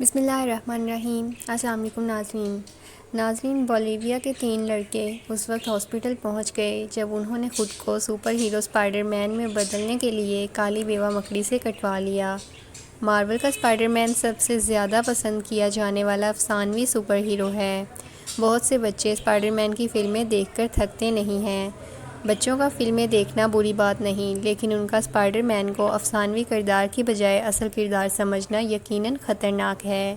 بسم اللہ الرحمن الرحیم۔ السلام علیکم ناظرین، بولیویا کے 3 لڑکے اس وقت ہاسپٹل پہنچ گئے جب انہوں نے خود کو سپر ہیرو اسپائڈر مین میں بدلنے کے لیے کالی بیوہ مکڑی سے کٹوا لیا۔ مارول کا اسپائڈر مین سب سے زیادہ پسند کیا جانے والا افسانوی سپر ہیرو ہے۔ بہت سے بچے اسپائڈر مین کی فلمیں دیکھ کر تھکتے نہیں ہیں۔ بچوں کا فلمیں دیکھنا بری بات نہیں، لیکن ان کا اسپائڈر مین کو افسانوی کردار کی بجائے اصل کردار سمجھنا یقیناً خطرناک ہے۔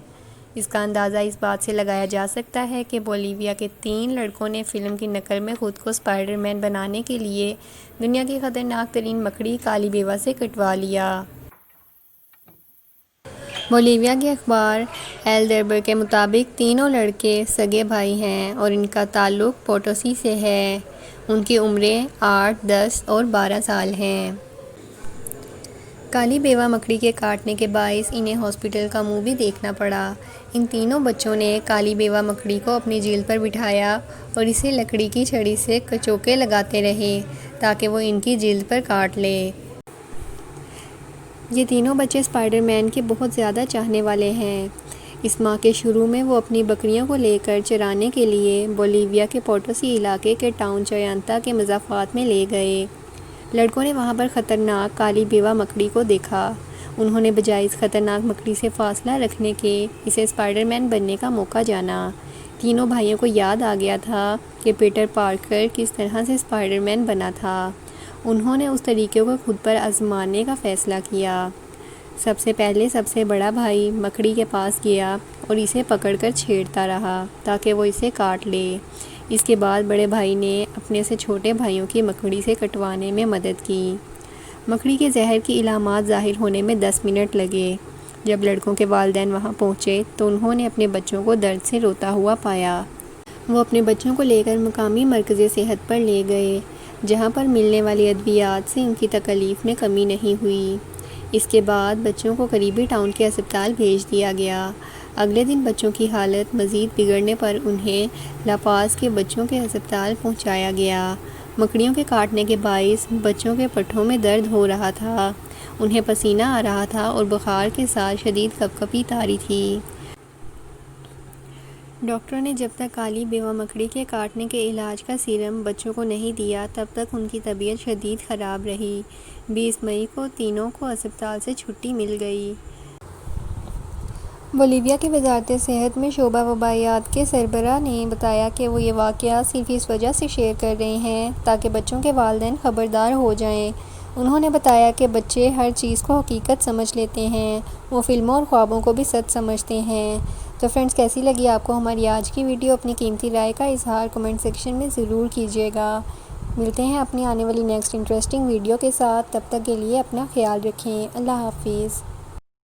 اس کا اندازہ اس بات سے لگایا جا سکتا ہے کہ بولیویا کے 3 لڑکوں نے فلم کی نقل میں خود کو اسپائڈر مین بنانے کے لیے دنیا کی خطرناک ترین مکڑی کالی بیوہ سے کٹوا لیا۔ بولیویا کے اخبار ایل دربر کے مطابق تینوں لڑکے سگے بھائی ہیں اور ان کا تعلق پوٹوسی سے ہے۔ ان کی عمریں 8، 10 اور 12 سال ہیں۔ کالی بیوہ مکڑی کے کاٹنے کے باعث انہیں ہاسپٹل کا منہ بھی دیکھنا پڑا۔ ان تینوں بچوں نے کالی بیوہ مکڑی کو اپنی جلد پر بٹھایا اور اسے لکڑی کی چھڑی سے کچوکے لگاتے رہے تاکہ وہ ان کی جلد پر کاٹ لے۔ یہ تینوں بچے اسپائڈر مین کے بہت زیادہ چاہنے والے ہیں۔ اس ماہ کے شروع میں وہ اپنی بکریوں کو لے کر چرانے کے لیے بولیویا کے پوٹوسی علاقے کے ٹاؤن چیانتا کے مضافات میں لے گئے۔ لڑکوں نے وہاں پر خطرناک کالی بیوہ مکڑی کو دیکھا۔ انہوں نے بجائے اس خطرناک مکڑی سے فاصلہ رکھنے کے اسے اسپائڈر مین بننے کا موقع جانا۔ تینوں بھائیوں کو یاد آ گیا تھا کہ پیٹر پارکر کس طرح سے اسپائڈر مین بنا تھا۔ انہوں نے اس طریقے کو خود پر آزمانے کا فیصلہ کیا۔ سب سے پہلے سب سے بڑا بھائی مکڑی کے پاس گیا اور اسے پکڑ کر چھیڑتا رہا تاکہ وہ اسے کاٹ لے۔ اس کے بعد بڑے بھائی نے اپنے سے چھوٹے بھائیوں کی مکڑی سے کٹوانے میں مدد کی۔ مکڑی کے زہر کی علامات ظاہر ہونے میں 10 منٹ لگے۔ جب لڑکوں کے والدین وہاں پہنچے تو انہوں نے اپنے بچوں کو درد سے روتا ہوا پایا۔ وہ اپنے بچوں کو لے کر مقامی مرکز صحت پر لے گئے، جہاں پر ملنے والی ادویات سے ان کی تکلیف میں کمی نہیں ہوئی۔ اس کے بعد بچوں کو قریبی ٹاؤن کے ہسپتال بھیج دیا گیا۔ اگلے دن بچوں کی حالت مزید بگڑنے پر انہیں لا پاز کے بچوں کے ہسپتال پہنچایا گیا۔ مکڑیوں کے کاٹنے کے باعث بچوں کے پٹھوں میں درد ہو رہا تھا، انہیں پسینہ آ رہا تھا اور بخار کے ساتھ شدید کپکپی طاری تھی۔ ڈاکٹروں نے جب تک کالی بیوہ مکڑی کے کاٹنے کے علاج کا سیرم بچوں کو نہیں دیا تب تک ان کی طبیعت شدید خراب رہی۔ 20 مئی کو تینوں کو ہسپتال سے چھٹی مل گئی۔ بولیویا کی وزارت صحت میں شعبہ وبائیات کے سربراہ نے بتایا کہ وہ یہ واقعہ صرف اس وجہ سے شیئر کر رہے ہیں تاکہ بچوں کے والدین خبردار ہو جائیں۔ انہوں نے بتایا کہ بچے ہر چیز کو حقیقت سمجھ لیتے ہیں، وہ فلموں اور خوابوں کو بھی سچ سمجھتے ہیں۔ تو فرینڈز، کیسی لگی آپ کو ہماری آج کی ویڈیو؟ اپنی قیمتی رائے کا اظہار کمنٹ سیکشن میں ضرور کیجیے گا۔ ملتے ہیں اپنی آنے والی نیکسٹ انٹرسٹنگ ویڈیو کے ساتھ، تب تک کے لیے اپنا خیال رکھیں۔ اللہ حافظ۔